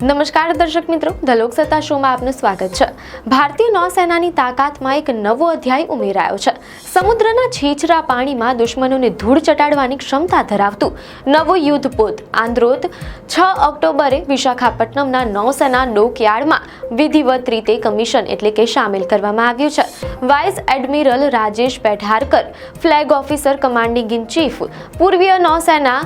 નમસ્કાર દર્શક મિત્રો, ધ લોકસત્તા શોમાં આપનું સ્વાગત છે। ભારતીય નૌસેનાની તાકાતમાં એક નવો અધ્યાય ઉમેરાયો છે। સમુદ્રના છીછરા પાણીમાં દુશ્મનોને ધૂળ ચટાડવાની ક્ષમતા ધરાવતું નવું યુદ્ધપોત આંદ્રોત 6 ઓક્ટોબરે વિશાખાપટ્ટનમના નૌસેના ડોકયાર્ડમાં વિધિવત રીતે કમિશન એટલે કે સામેલ કરવામાં આવ્યું છે। Vice admiral Rajesh Pendharkar, flag officer commanding in chief, પૂર્વીય નૌસેના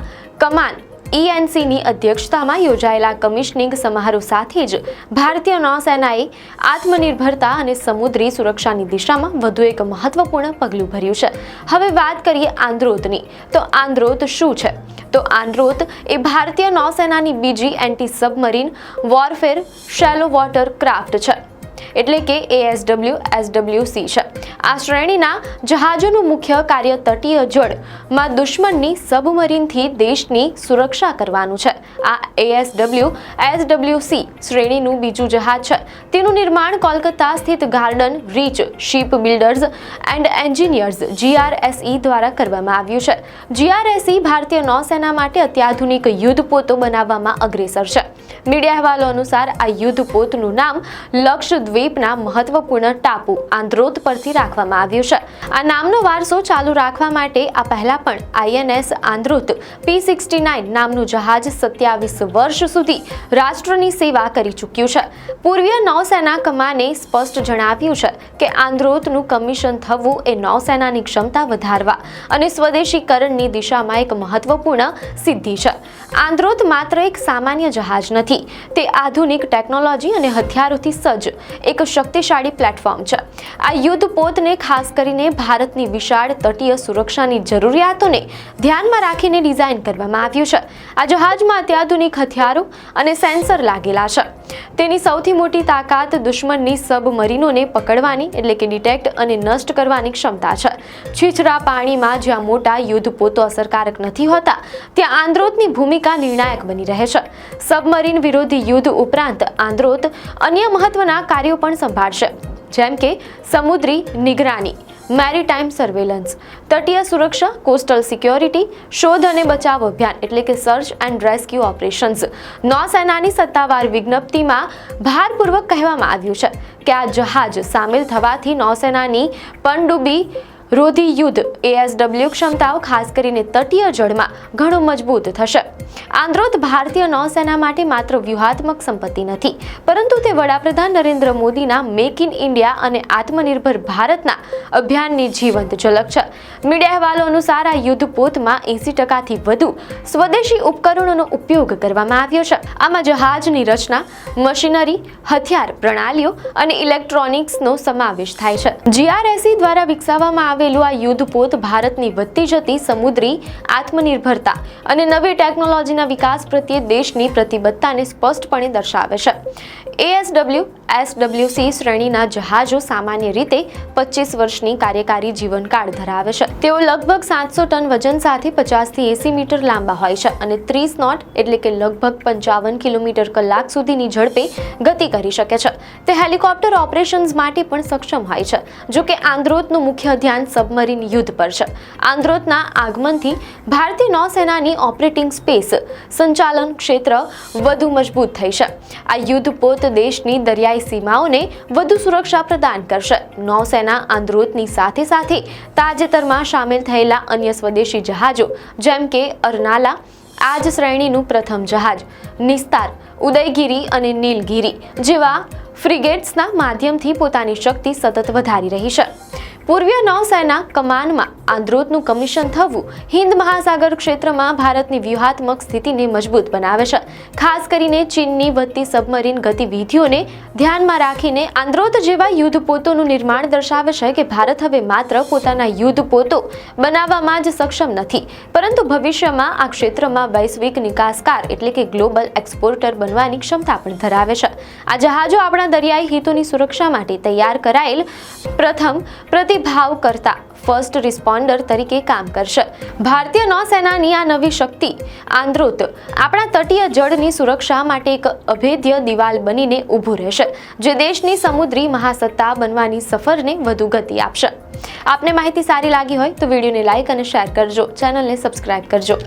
કમાન ENCની અધ્યક્ષતામાં યોજાયેલા કમિશનિંગ સમારોહ સાથે જ ભારતીય નૌસેનાએ આત્મનિર્ભરતા અને સમુદ્રી સુરક્ષાની દિશામાં વધુ એક મહત્વપૂર્ણ પગલું ભર્યું છે। હવે વાત કરીએ આંદ્રોતની, તો આંદ્રોત શું છે? તો આંદ્રોત એ ભારતીય નૌસેનાની બીજી એન્ટી સબમરીન વોરફેર શેલો વોટર ક્રાફ્ટ છે, એટલે કે ASW/SWC છે। આ શ્રેણીના જહાજોનું મુખ્ય કાર્ય તટીય જળમાં દુશ્મનની સબમરીનથી દેશની સુરક્ષા કરવાનું છે। આ ASW/SWC શ્રેણીનું બીજું જહાજ છે, તેનું નિર્માણ કોલકાતા સ્થિત Garden Reach Shipbuilders and Engineers GRSE દ્વારા કરવામાં આવ્યું છે। GRSE ભારતીય નૌસેના માટે અત્યાધુનિક યુદ્ધપોતો બનાવવામાં અગ્રેસર છે। મીડિયા અહેવાલો અનુસાર આ યુદ્ધપોતનું નામ લક્ષદ્વીપના મહત્વપૂર્ણ ટાપુ આંદ્રોત પરથી રાખવામાં આવ્યું છે। આ નામનો વારસો ચાલુ રાખવા માટે આ પહેલા પણ INS આંદ્રોત P69 નામનું જહાજ 27 વર્ષ સુધી રાષ્ટ્રની સેવા કરી ચૂક્યું છે। પૂર્વીય નૌસેના કમાને સ્પષ્ટ જણાવ્યું છે કે આંદ્રોતનું કમિશન થવું એ નૌસેનાની ક્ષમતા વધારવા અને સ્વદેશીકરણની દિશામાં એક મહત્વપૂર્ણ સિદ્ધિ છે। આંદ્રોત માત્ર એક સામાન્ય જહાજ નથી, તે આધુનિક ટેકનોલોજી અને હથિયારોથી સજ્જ એક શક્તિશાળી પ્લેટફોર્મ છે। આ યુદ્ધપોતને ખાસ કરીને ભારતની વિશાળ તટીય સુરક્ષાની જરૂરિયાતોને ધ્યાનમાં રાખીને ડિઝાઇન કરવામાં આવ્યું છે। આ જહાજમાં અત્યાધુનિક હથિયારો અને સેન્સર લાગેલા છે। તેની સૌથી મોટી તાકાત દુશ્મનની સબમરીનોને પકડવાની એટલે કે ડિટેક્ટ અને નષ્ટ કરવાની ક્ષમતા છે। છીછરા પાણીમાં જ્યાં મોટા યુદ્ધપોતો અસરકારક નથી હોતા, ત્યાં આંદ્રોતની ભૂમિકા નિર્ણાયક બની રહે છે। સબમરીન વિરોધી યુદ્ધ ઉપરાંત આંદ્રોત અન્ય મહત્વના કાર્યો પણ સંભાળશે, જેમ કે સમુદ્રી નિગરાની, મેરીટાઈમ સર્વેલન્સ, તટીય સુરક્ષા, કોસ્ટલ સિક્યોરિટી, શોધ અને બચાવ અભિયાન એટલે કે સર્ચ એન્ડ રેસ્ક્યુ ઓપરેશન્સ। નૌસેનાની સત્તાવાર વિજ્ઞપ્તિમાં ભારપૂર્વક કહેવામાં આવ્યું છે કે આ જહાજ સામેલ થવાથી નૌસેનાની પનડુબ્બી રોધી યુદ્ધ ASW ક્ષમતાઓ ખાસ કરીને તટીય જળમાં ઘણું મજબૂત થશે। આંદ્રોત ભારતીય નૌસેના માટે માત્ર વ્યૂહાત્મક સંપત્તિ નથી, પરંતુ તે વડાપ્રધાન નરેન્દ્ર મોદીના મેક ઇન ઇન્ડિયા અને આત્મનિર્ભર ભારતના અભિયાનની જીવંત ઝલક છે। મીડિયા અહેવાલો અનુસાર આ યુદ્ધપોતમાં 80%થી વધુ સ્વદેશી ઉપકરણોનો ઉપયોગ કરવામાં આવ્યો છે। આમાં જહાજની રચના, મશીનરી, હથિયાર પ્રણાલીઓ અને ઇલેક્ટ્રોનિક્સનો સમાવેશ થાય છે। GRSE દ્વારા વિકસાવવામાં આવેલું આ યુદ્ધપોત ભારતની વધતી જતી સમુદ્રી આત્મનિર્ભરતા અને નવી ટેકનોલોજીના વિકાસ પ્રત્યે દેશની પ્રતિબદ્ધતાને સ્પષ્ટપણે દર્શાવે છે। ASW/SWC શ્રેણીના જહાજો સામાન્ય રીતે 25 વર્ષની કાર્યકારી જીવનકાળ ધરાવે છે। તેઓ લગભગ 700 ટન વજન સાથે 50 થી 80 મીટર લાંબા હોય છે અને 30 નોટ એટલે કે લગભગ 55 કિલોમીટર કલાક સુધીની ઝડપે ગતિ કરી શકે છે। તે હેલિકોપ્ટર ઓપરેશન્સ માટે પણ સક્ષમ હોય છે। જો કે આંદ્રોતનું મુખ્ય ધ્યાન સબમરીન યુદ્ધ પર છે। આંદ્રોતના આગમનથી ભારતીય નૌસેનાની ઓપરેટિંગ સ્પેસ સંચાલન ક્ષેત્ર વધુ મજબૂત થઈ છે। આ યુદ્ધપોત દેશની દરિયાઈ સીમાઓને વધુ સુરક્ષા પ્રદાન કરશે। નૌસેના આંદ્રોતની સાથે સાથે તાજેતરમાં સામેલ થયેલા અન્ય સ્વદેશી જહાજો જેમ કે અરનાલા, આ જ શ્રેણીનું પ્રથમ જહાજ, નિસ્તાર, ઉદયગીરી અને નીલગીરી જેવા ફ્રિગેટ્સના માધ્યમથી પોતાની શક્તિ સતત વધારી રહી છે। પૂર્વીય નૌસેના કમાનમાં આંદ્રોતનું કમિશન થવું હિન્દ મહાસાગર ક્ષેત્રમાં ભારતની વ્યૂહાત્મક સ્થિતિને મજબૂત બનાવે છે। ખાસ કરીને ચીનની વધતી સબમરીન ગતિવિધિઓને ધ્યાનમાં રાખીને આંદ્રોત જેવા યુદ્ધપોતોનું નિર્માણ દર્શાવે છે કે ભારત હવે માત્ર પોતાના યુદ્ધપોતો બનાવવામાં જ સક્ષમ નથી, પરંતુ ભવિષ્યમાં આ ક્ષેત્રમાં વૈશ્વિક નિકાસકાર એટલે કે ગ્લોબલ એક્સપોર્ટર બનવાની ક્ષમતા પણ ધરાવે છે। આ જહાજો આપણા દરિયાઈ હિતોની સુરક્ષા માટે તૈયાર કરાયેલ પ્રથમ પ્રતિભાવ કરતા ફર્સ્ટ રિસ્પોન્ડર તરીકે કામ કરશે। ભારતીય નૌસેનાની આ નવી શક્તિ આંદ્રોત આપણા તટીય જળની સુરક્ષા માટે એક અભેદ્ય દિવાલ બનીને ઊભું રહેશે, જે દેશની સમુદ્રી મહાસત્તા બનવાની સફરને વધુ ગતિ આપશે। આપને માહિતી સારી લાગી હોય તો વિડીયોને લાઈક અને શેર કરજો, ચેનલને સબસ્ક્રાઇબ કરજો।